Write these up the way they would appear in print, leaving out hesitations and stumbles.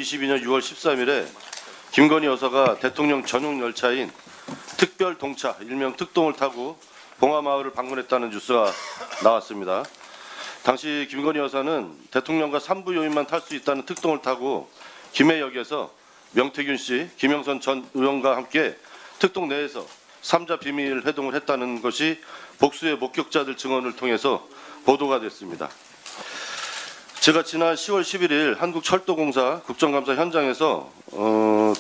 2022년 6월 13일에 김건희 여사가 대통령 전용 열차인 특별 동차 일명 특동을 타고 봉화마을을 방문했다는 뉴스가 나왔습니다. 당시 김건희 여사는 대통령과 산부 요인만 탈 수 있다는 특동을 타고 김해역에서 명태균 씨, 김영선 전 의원과 함께 특동 내에서 3자 비밀 회동을 했다는 것이 복수의 목격자들 증언을 통해서 보도가 됐습니다. 제가 지난 10월 11일 한국철도공사 국정감사 현장에서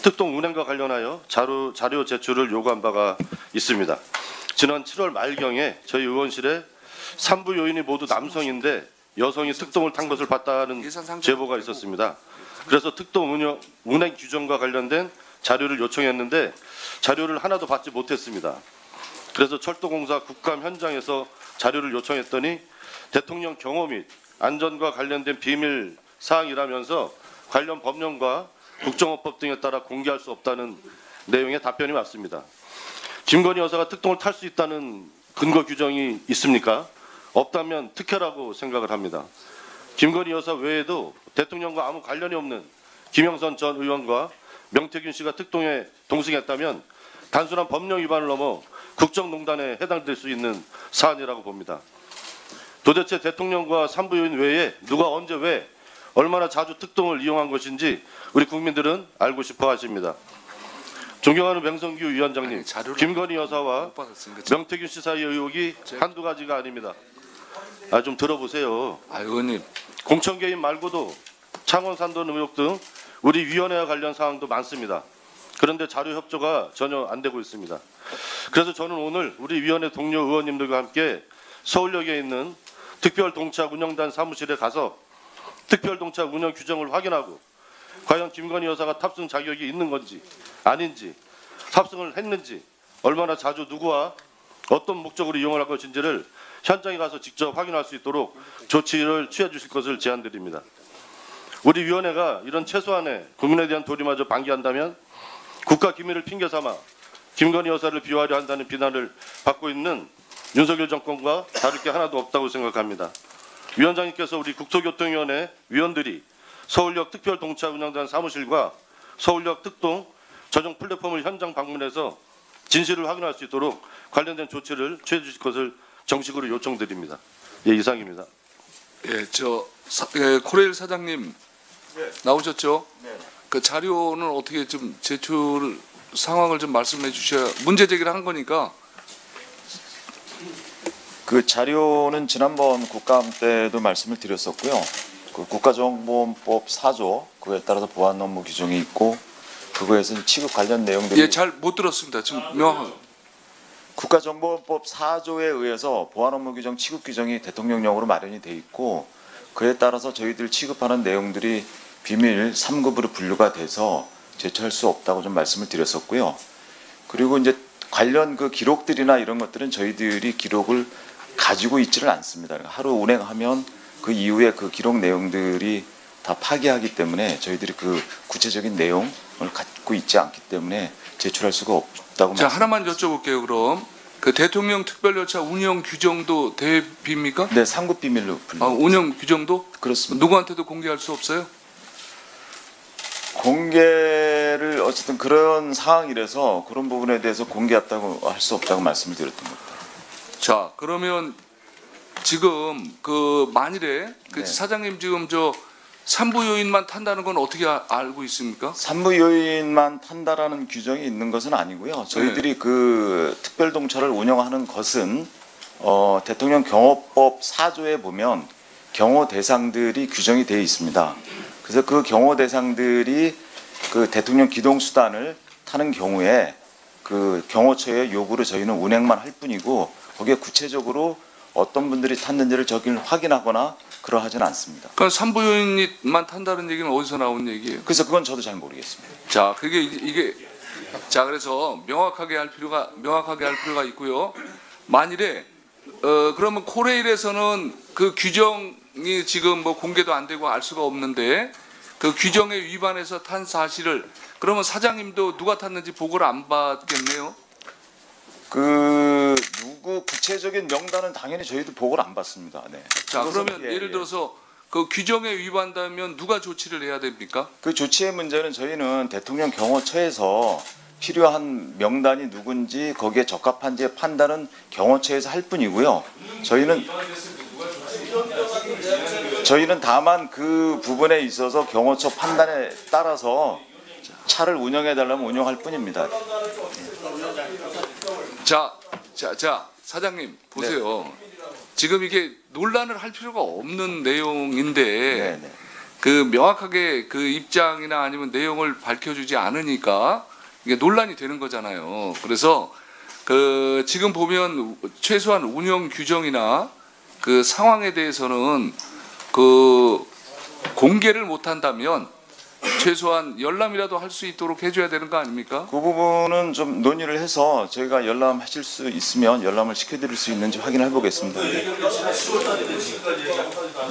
특동 운행과 관련하여 자료 제출을 요구한 바가 있습니다. 지난 7월 말경에 저희 의원실에 산부 요인이 모두 남성인데 여성이 특동을 탄 것을 봤다는 제보가 있었습니다. 그래서 특동 운행 규정과 관련된 자료를 요청했는데 자료를 하나도 받지 못했습니다. 그래서 철도공사 국감 현장에서 자료를 요청했더니 대통령 경호 및 안전과 관련된 비밀 사항이라면서 관련 법령과 국정원법 등에 따라 공개할 수 없다는 내용의 답변이 왔습니다. 김건희 여사가 특동을 탈 수 있다는 근거 규정이 있습니까? 없다면 특혜라고 생각을 합니다. 김건희 여사 외에도 대통령과 아무 관련이 없는 김영선 전 의원과 명태균 씨가 특동에 동승했다면 단순한 법령 위반을 넘어 국정농단에 해당될 수 있는 사안이라고 봅니다. 도대체 대통령과 산부요인 외에 누가 언제 왜 얼마나 자주 특동을 이용한 것인지 우리 국민들은 알고 싶어 하십니다. 존경하는 명성규 위원장님, 김건희 여사와 명태균 씨 사이의 의혹이 한두 가지가 아닙니다. 좀 들어보세요. 의원님. 공천 개입 말고도 창원 산돈 의혹 등 우리 위원회와 관련 사항도 많습니다. 그런데 자료 협조가 전혀 안 되고 있습니다. 그래서 저는 오늘 우리 위원회 동료 의원님들과 함께 서울역에 있는 특별동차 운영단 사무실에 가서 특별동차 운영 규정을 확인하고 과연 김건희 여사가 탑승 자격이 있는 건지 아닌지, 탑승을 했는지, 얼마나 자주 누구와 어떤 목적으로 이용을 할 것인지를 현장에 가서 직접 확인할 수 있도록 조치를 취해 주실 것을 제안드립니다. 우리 위원회가 이런 최소한의 국민에 대한 도리마저 방기한다면 국가 기밀을 핑계 삼아 김건희 여사를 비호하려 한다는 비난을 받고 있는 윤석열 정권과 다를 게 하나도 없다고 생각합니다. 위원장님께서 우리 국토교통위원회 위원들이 서울역 특별동차 운영단 사무실과 서울역 특동 전용 플랫폼을 현장 방문해서 진실을 확인할 수 있도록 관련된 조치를 취해 주실 것을 정식으로 요청드립니다. 예, 이상입니다. 코레일 사장님 나오셨죠? 네. 그 자료는 어떻게 좀 제출 상황을 좀 말씀해 주셔야 문제 제기를 한 거니까. 그 자료는 지난번 국감 때도 말씀을 드렸었고요. 그 국가정보원법 4조 그거에 따라서 보안 업무 규정이 있고 그거에서 취급 관련 내용들이 잘 못 들었습니다. 지금 명확하게. 국가정보원법 4조에 의해서 보안 업무 규정 취급 규정이 대통령령으로 마련이 돼 있고 그에 따라서 저희들 취급하는 내용들이 비밀 3급으로 분류가 돼서 제출할 수 없다고 좀 말씀을 드렸었고요. 그리고 이제 관련 그 기록들이나 이런 것들은 저희들이 기록을 가지고 있지를 않습니다. 하루 운행하면 그 이후에 그 기록 내용들이 다 파기하기 때문에 저희들이 그 구체적인 내용을 갖고 있지 않기 때문에 제출할 수가 없다고 자, 말씀드립니다. 하나만 여쭤볼게요. 그럼 그 대통령 특별열차 운영 규정도 대비입니까? 네, 3급 비밀로 분류. 운영 규정도 그렇습니다. 누구한테도 공개할 수 없어요? 공개를 어쨌든 그런 상황이라서 그런 부분에 대해서 공개했다고 할 수 없다고 말씀을 드렸던 겁니다. 자, 그러면 지금 그 만일에 그 네. 사장님 지금 저 산부 요인만 탄다는 건 어떻게 알고 있습니까? 산부 요인만 탄다라는 규정이 있는 것은 아니고요. 저희들이 그 특별동차를 운영하는 것은 대통령 경호법 4조에 보면 경호 대상들이 규정이 되어 있습니다. 그래서 그 경호 대상들이 그 대통령 기동수단을 타는 경우에 그 경호처의 요구로 저희는 운행만 할 뿐이고 거기에 구체적으로 어떤 분들이 탔는지를 저기를 확인하거나 그러하지는 않습니다. 그러니까 산부 요인만 탄다는 얘기는 어디서 나온 얘기예요? 그래서 그건 저도 잘 모르겠습니다. 자, 그게 이게 자, 그래서 명확하게 할 필요가 있고요. 만일에 그러면 코레일에서는 그 규정이 지금 뭐 공개도 안 되고 알 수가 없는데 그 규정에 위반해서 탄 사실을 그러면 사장님도 누가 탔는지 보고를 안 받겠네요. 그 누구 구체적인 명단은 당연히 저희도 보고를 안 받습니다. 네. 자, 그것은 그러면 예를 들어서 그 규정에 위반되면 누가 조치를 해야 됩니까? 그 조치의 문제는 저희는 대통령 경호처에서 필요한 명단이 누군지 거기에 적합한지의 판단은 경호처에서 할 뿐이고요. 저희는 다만 그 부분에 있어서 경호처 판단에 따라서 차를 운영해 달라면 운영할 뿐입니다. 자, 사장님 보세요. 지금 이게 논란을 할 필요가 없는 내용인데 네. 그 명확하게 그 입장이나 아니면 내용을 밝혀주지 않으니까 이게 논란이 되는 거잖아요. 그래서 그 지금 보면 최소한 운영 규정이나 그 상황에 대해서는 그 공개를 못 한다면 최소한 열람이라도 할 수 있도록 해줘야 되는 거 아닙니까? 그 부분은 좀 논의를 해서 저희가 열람하실 수 있으면 열람을 시켜드릴 수 있는지 확인해 보겠습니다.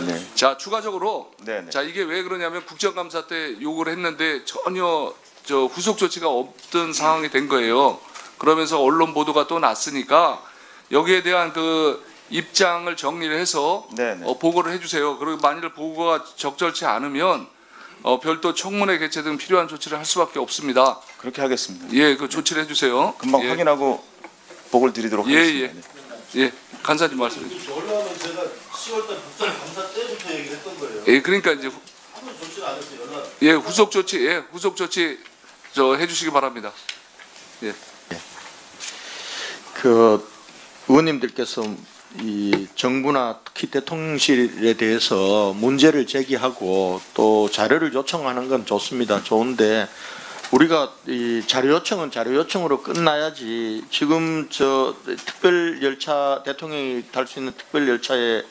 네. 자, 추가적으로 네. 자 이게 왜 그러냐면 국정감사 때 요구를 했는데 전혀 저 후속 조치가 없던 상황이 된 거예요. 그러면서 언론 보도가 또 났으니까 여기에 대한 그 입장을 정리를 해서 네. 보고를 해주세요. 그리고 만일 보고가 적절치 않으면 별도 청문회 개최 등 필요한 조치를 할 수밖에 없습니다. 그렇게 하겠습니다. 예, 그 조치를 해주세요. 금방 예. 확인하고 보고를 드리도록 예, 하겠습니다. 네. 예, 간사님 말씀해 주시죠. 연락은 제가 10월달 국정감사 때부터 얘기를 했던 거예요. 예, 그러니까 이제 아무 조치를 안 했어요. 연락. 예, 후속 조치 저 해주시기 바랍니다. 예. 그 의원님들께서 이 정부나 특히 대통령실에 대해서 문제를 제기하고 또 자료를 요청하는 건 좋습니다. 좋은데 우리가 이 자료 요청은 자료 요청으로 끝나야지 지금 저 특별 열차 대통령이 탈 수 있는 특별 열차에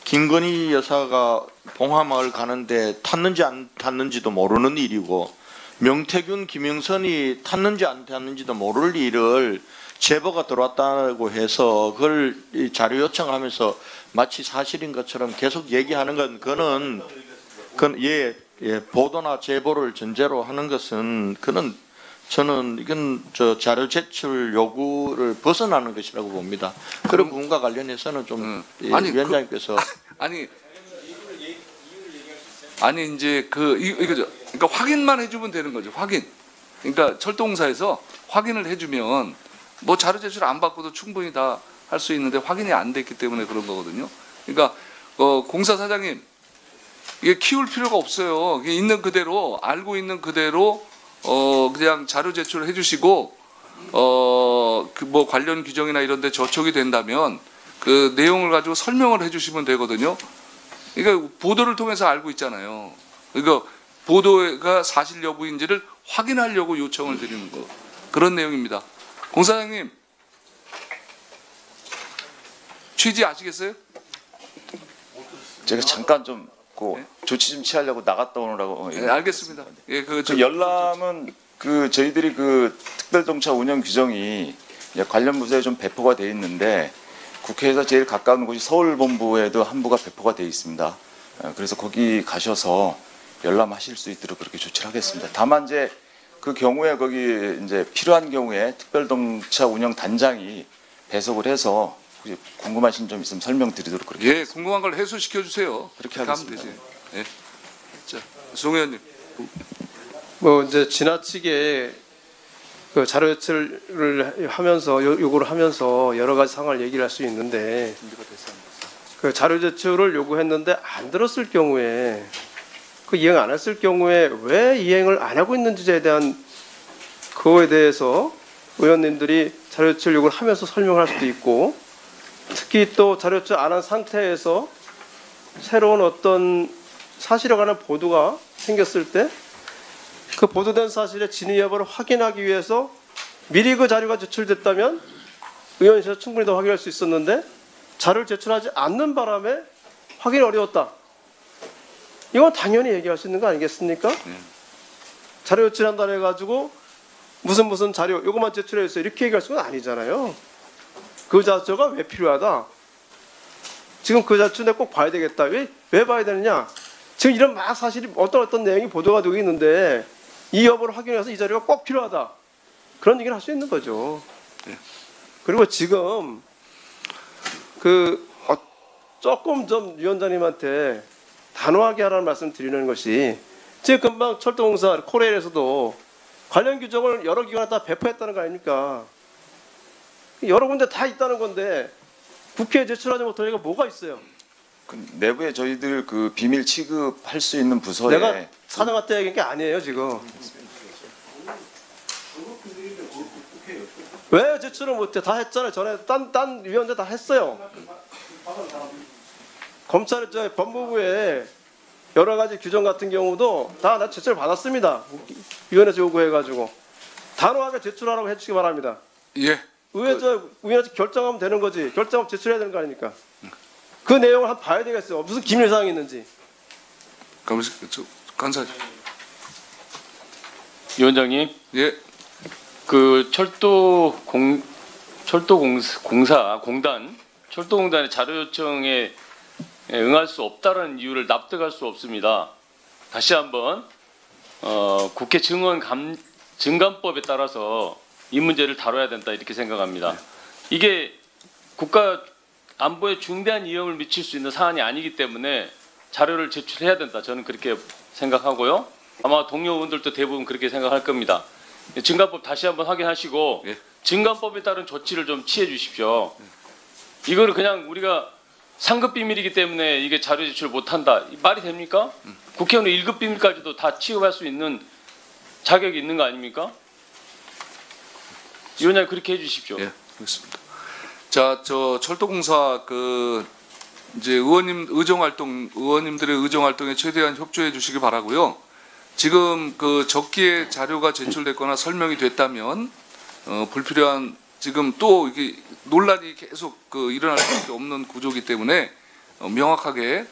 김건희 여사가 봉화마을 가는데 탔는지 안 탔는지도 모르는 일이고 명태균, 김영선이 탔는지 안 탔는지도 모를 일을 제보가 들어왔다고 해서 그걸 이 자료 요청하면서 마치 사실인 것처럼 계속 얘기하는 건 그건 보도나 제보를 전제로 하는 것은 저는 이건 저 자료 제출 요구를 벗어나는 것이라고 봅니다. 그런 부분과 관련해서는 좀 아니, 위원장님께서 아니 이제 이거죠. 그러니까 확인만 해주면 되는 거죠. 확인. 그러니까 철도공사에서 확인을 해주면 뭐 자료 제출 안 받고도 충분히 다 할 수 있는데 확인이 안 됐기 때문에 그런 거거든요. 그러니까 공사 사장님 이게 키울 필요가 없어요. 있는 그대로 알고 있는 그대로 그냥 자료 제출을 해주시고 그 뭐 관련 규정이나 이런데 저촉이 된다면 그 내용을 가지고 설명을 해주시면 되거든요. 그러니까 보도를 통해서 알고 있잖아요. 그러니까 보도가 사실 여부인지를 확인하려고 요청을 드리는 거 그런 내용입니다. 공사장님 취지 아시겠어요? 제가 잠깐 좀 네? 조치 좀 취하려고 나갔다 오느라고. 네, 알겠습니다. 예, 그 열람은 그 저희들이 그 특별동차 운영 규정이 이제 관련 부서에 좀 배포가 돼 있는데 국회에서 제일 가까운 곳이 서울본부에도 한 부가 배포가 돼 있습니다. 그래서 거기 가셔서 열람하실 수 있도록 그렇게 조치를 하겠습니다. 다만 이제 그 경우에 거기 이제 필요한 경우에 특별동차 운영 단장이 배석을 해서 궁금하신 점 있으면 설명드리도록 그렇게. 예, 궁금한 걸 해소시켜 주세요. 그렇게 하면 하겠습니다. 되지. 예. 자, 송 의원님. 뭐 이제 지나치게 그 자료 제출을 하면서 요구를 하면서 여러 가지 상황을 얘기를 할 수 있는데 그 자료 제출을 요구했는데 안 들었을 경우에 그 이행 안 했을 경우에 왜 이행을 안 하고 있는지에 대한 그거에 대해서 의원님들이 자료 제출 요구를 하면서 설명할 수도 있고 특히 또 자료 제출 안 한 상태에서 새로운 어떤 사실에 관한 보도가 생겼을 때 그 보도된 사실의 진위 여부를 확인하기 위해서 미리 그 자료가 제출됐다면 의원실에서 충분히 더 확인할 수 있었는데 자료를 제출하지 않는 바람에 확인이 어려웠다. 이건 당연히 얘기할 수 있는 거 아니겠습니까? 자료 제출한다 해가지고 무슨 자료 이것만 제출해주세요 이렇게 얘기할 수는 아니잖아요. 그 자료가 왜 필요하다. 지금 그 자료 내가 꼭 봐야 되겠다. 왜 봐야 되느냐. 지금 이런 막 사실이 어떤 내용이 보도가 되고 있는데 이 여부를 확인해서 이 자료가 꼭 필요하다. 그런 얘기를 할 수 있는 거죠. 그리고 지금 조금 좀 위원장님한테 단호하게 하라는 말씀 드리는 것이 지금 금방 철도공사 코레일에서도 관련 규정을 여러 기관에 다 배포했다는 거 아닙니까? 여러 군데 다 있다는 건데 국회에 제출하지 못하니까 뭐가 있어요? 그 내부에 저희들 그 비밀 취급할 수 있는 부서에 내가 사장한테 얘기한 게 아니에요 지금. 왜 제출을 못해? 다 했잖아요. 전에 딴 위원회 다 했어요. 검찰 저 법무부에 여러 가지 규정 같은 경우도 다 나 제출 받았습니다. 위원회에서 요구해가지고 단호하게 제출하라고 해주시기 바랍니다. 예. 위원회에서 결정하면 되는 거지. 결정하면 제출해야 되는 거 아닙니까? 그 내용을 한번 봐야 되겠어요. 무슨 기밀 사항이 있는지. 간사. 위원장님, 예. 그 철도공단의 자료 요청에 응할 수 없다는 이유를 납득할 수 없습니다. 다시 한번 국회 증감법에 따라서 이 문제를 다뤄야 된다 이렇게 생각합니다. 이게 국가 안보에 중대한 위험을 미칠 수 있는 사안이 아니기 때문에 자료를 제출해야 된다. 저는 그렇게 생각하고요. 아마 동료 의원들도 대부분 그렇게 생각할 겁니다. 증감법 다시 한번 확인하시고 예. 증감법에 따른 조치를 좀 취해 주십시오. 이거를 그냥 우리가 상급 비밀이기 때문에 이게 자료 제출 못한다. 말이 됩니까? 국회의원은 1급 비밀까지도 다 취급할 수 있는 자격이 있는 거 아닙니까? 위원장님 그렇게 해주십시오. 예, 알겠습니다. 자, 저 철도공사 이제 의원님들의 의정 활동에 최대한 협조해 주시기 바라고요. 지금 적기에 자료가 제출됐거나 설명이 됐다면 불필요한 지금 또 이게 논란이 계속 일어날 수밖에 없는 구조이기 때문에 명확하게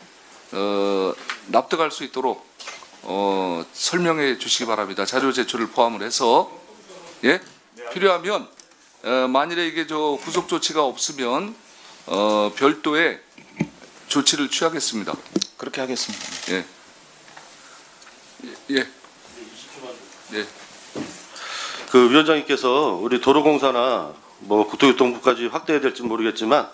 납득할 수 있도록 설명해 주시기 바랍니다. 자료 제출을 포함을 해서 예 필요하면 만일에 이게 후속 조치가 없으면 별도의 조치를 취하겠습니다. 그렇게 하겠습니다. 예. 예. 예. 그 위원장님께서 우리 도로공사나 뭐 국토교통부까지 확대해야 될지 모르겠지만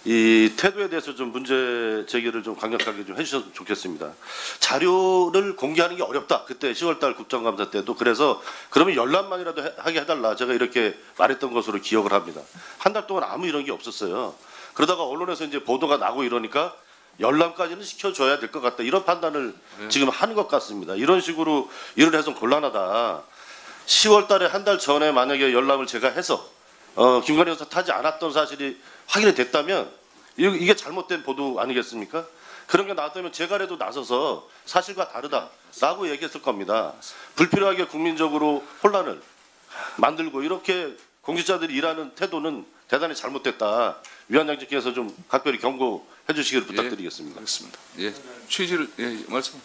이 태도에 대해서 좀 문제 제기를 좀 강력하게 좀 해주셨으면 좋겠습니다. 자료를 공개하는 게 어렵다. 그때 10월달 국정감사 때도 그래서 그러면 열람만이라도 하게 해달라. 제가 이렇게 말했던 것으로 기억을 합니다. 한 달 동안 아무 이런 게 없었어요. 그러다가 언론에서 이제 보도가 나고 이러니까 열람까지는 시켜줘야 될 것 같다. 이런 판단을 지금 하는 것 같습니다. 이런 식으로 일을 해서 곤란하다. 10월달에 한 달 전에 만약에 열람을 제가 해서 김건희 여사 타지 않았던 사실이 확인이 됐다면 이게 잘못된 보도 아니겠습니까? 그런 게 나왔다면 제가라도 나서서 사실과 다르다라고 얘기했을 겁니다. 불필요하게 국민적으로 혼란을 만들고 이렇게 공직자들이 일하는 태도는 대단히 잘못됐다. 위원장님께서 좀 각별히 경고해 주시기를 부탁드리겠습니다. 알겠습니다. 예. 취지를 말씀.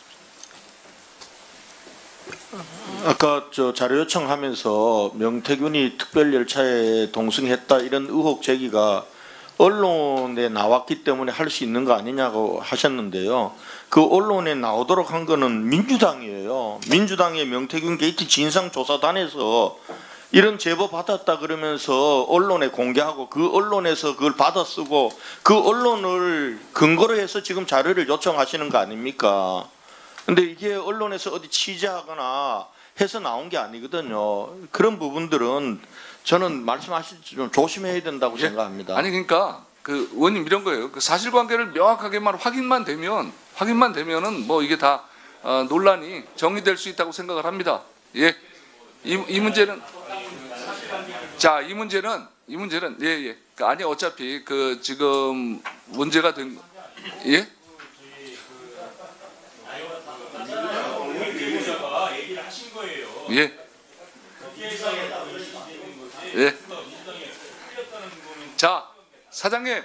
아까 자료 요청하면서 명태균이 특별열차에 동승했다 이런 의혹 제기가 언론에 나왔기 때문에 할 수 있는 거 아니냐고 하셨는데요. 그 언론에 나오도록 한 거는 민주당이에요. 민주당의 명태균 게이트 진상조사단에서 이런 제보 받았다 그러면서 언론에 공개하고 그 언론에서 그걸 받아 쓰고 그 언론을 근거로 해서 지금 자료를 요청하시는 거 아닙니까? 근데 이게 언론에서 어디 취재하거나 해서 나온 게 아니거든요. 그런 부분들은 저는 말씀하시지 좀 조심해야 된다고 생각합니다. 아니 그러니까 의원님 이런 거예요. 사실관계를 명확하게만 확인만 되면은 뭐 이게 다 논란이 정리될 수 있다고 생각을 합니다. 예. 이 문제는 이 문제는 예. 아니 어차피 지금 문제가 된 예? 예. 예. 자, 사장님,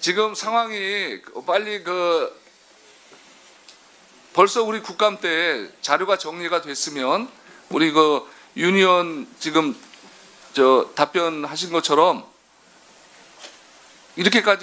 지금 상황이 빨리 벌써 우리 국감 때 자료가 정리가 됐으면 우리 윤 의원 지금 답변하신 것처럼 이렇게까지